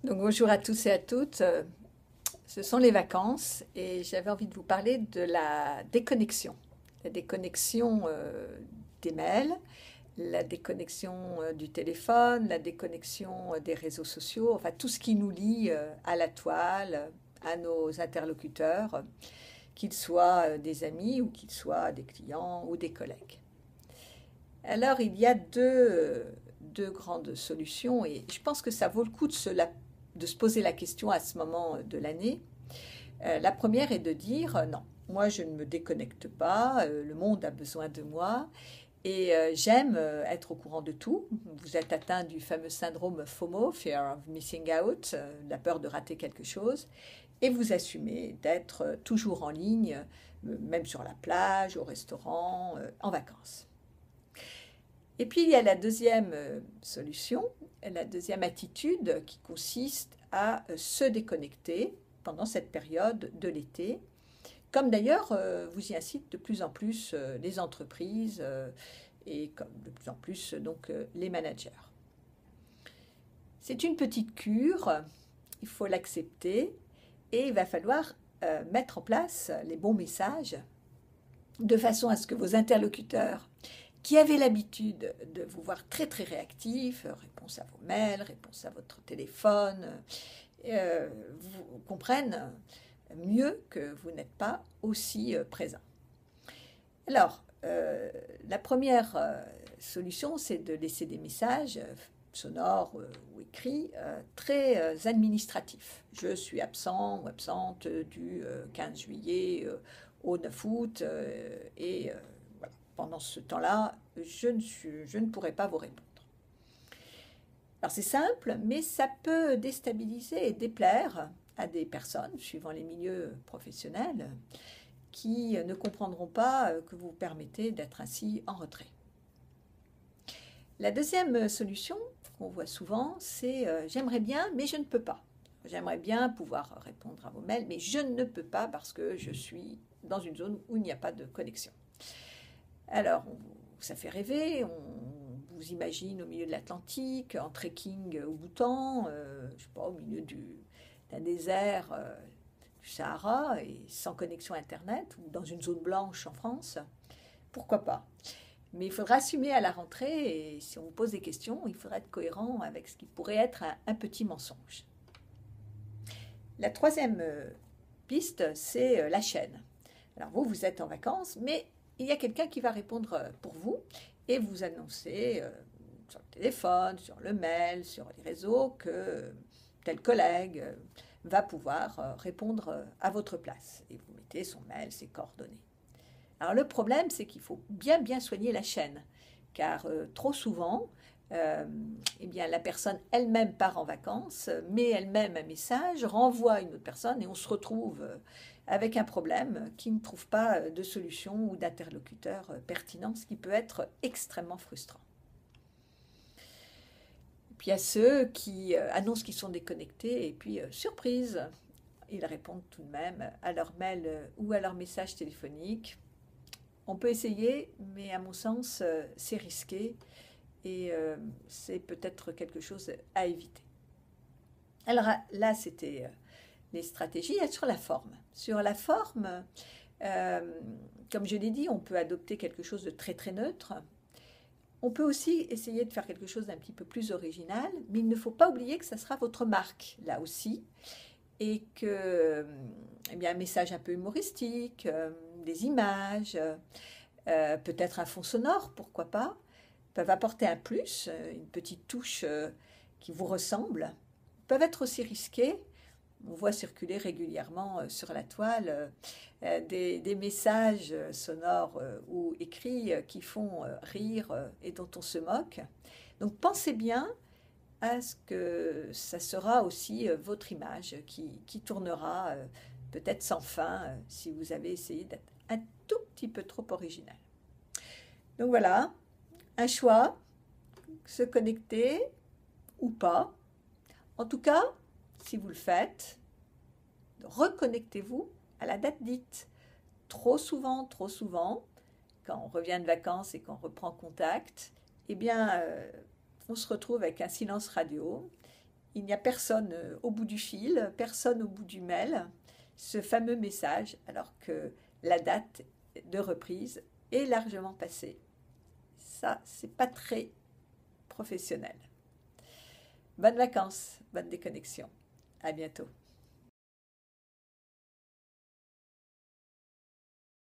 Donc bonjour à tous et à toutes. Ce sont les vacances et j'avais envie de vous parler de la déconnexion. La déconnexion des mails, la déconnexion du téléphone, la déconnexion des réseaux sociaux, enfin tout ce qui nous lie à la toile, à nos interlocuteurs, qu'ils soient des amis ou qu'ils soient des clients ou des collègues. Alors il y a deux grandes solutions et je pense que ça vaut le coup de se poser la question à ce moment de l'année. La première est de dire non, moi je ne me déconnecte pas, le monde a besoin de moi et j'aime être au courant de tout. Vous êtes atteint du fameux syndrome FOMO, Fear of Missing Out, la peur de rater quelque chose, et vous assumez d'être toujours en ligne, même sur la plage, au restaurant, en vacances. Et puis il y a la deuxième solution, la deuxième attitude qui consiste à se déconnecter pendant cette période de l'été, comme d'ailleurs vous y incitent de plus en plus les entreprises et comme de plus en plus donc les managers. C'est une petite cure, il faut l'accepter et il va falloir mettre en place les bons messages de façon à ce que vos interlocuteurs qui avaient l'habitude de vous voir très très réactif, réponse à vos mails, réponse à votre téléphone, vous comprennent mieux que vous n'êtes pas aussi présent. Alors, la première solution, c'est de laisser des messages sonores ou écrits très administratifs. Je suis absent ou absente du 15 juillet au 9 août et voilà. Pendant ce temps-là, je ne pourrai pas vous répondre. Alors c'est simple, mais ça peut déstabiliser et déplaire à des personnes, suivant les milieux professionnels, qui ne comprendront pas que vous vous permettez d'être ainsi en retrait. La deuxième solution qu'on voit souvent, c'est j'aimerais bien, mais je ne peux pas. J'aimerais bien pouvoir répondre à vos mails, mais je ne peux pas parce que je suis dans une zone où il n'y a pas de connexion. Alors, ça fait rêver, on vous imagine au milieu de l'Atlantique, en trekking au Bhoutan, je sais pas, au milieu d'un désert du Sahara et sans connexion Internet, ou dans une zone blanche en France. Pourquoi pas? Mais il faudra assumer à la rentrée, et si on vous pose des questions, il faudra être cohérent avec ce qui pourrait être un petit mensonge. La troisième piste, c'est la chaîne. Alors vous êtes en vacances, mais il y a quelqu'un qui va répondre pour vous et vous annoncer sur le téléphone, sur le mail, sur les réseaux que tel collègue va pouvoir répondre à votre place. Et vous mettez son mail, ses coordonnées. Alors le problème, c'est qu'il faut bien soigner la chaîne, car trop souvent, eh bien, la personne elle-même part en vacances, met elle-même un message, renvoie à une autre personne et on se retrouve avec un problème qui ne trouve pas de solution ou d'interlocuteur pertinent, ce qui peut être extrêmement frustrant. Et puis il y a ceux qui annoncent qu'ils sont déconnectés et puis surprise, ils répondent tout de même à leur mail ou à leur message téléphonique. On peut essayer, mais à mon sens, c'est risqué et c'est peut-être quelque chose à éviter. Alors là, c'était les stratégies. Et sur la forme. Sur la forme, comme je l'ai dit, on peut adopter quelque chose de très très neutre. On peut aussi essayer de faire quelque chose d'un petit peu plus original, mais il ne faut pas oublier que ça sera votre marque, là aussi, et que, eh bien, un message un peu humoristique, des images, peut-être un fond sonore, pourquoi pas, peuvent apporter un plus, une petite touche qui vous ressemble, peuvent être aussi risqués. On voit circuler régulièrement sur la toile des messages sonores ou écrits qui font rire et dont on se moque. Donc pensez bien à ce que ça sera aussi votre image qui tournera peut-être sans fin si vous avez essayé d'être un tout petit peu trop original. Donc voilà, un choix, se connecter ou pas. En tout cas, si vous le faites, reconnectez-vous à la date dite. Trop souvent, quand on revient de vacances et qu'on reprend contact, eh bien, on se retrouve avec un silence radio il n'y a personne au bout du fil, personne au bout du mail, ce fameux message, alors que la date de reprise est largement passée. Ça, c'est pas très professionnel. Bonnes vacances, bonne déconnexion. À bientôt.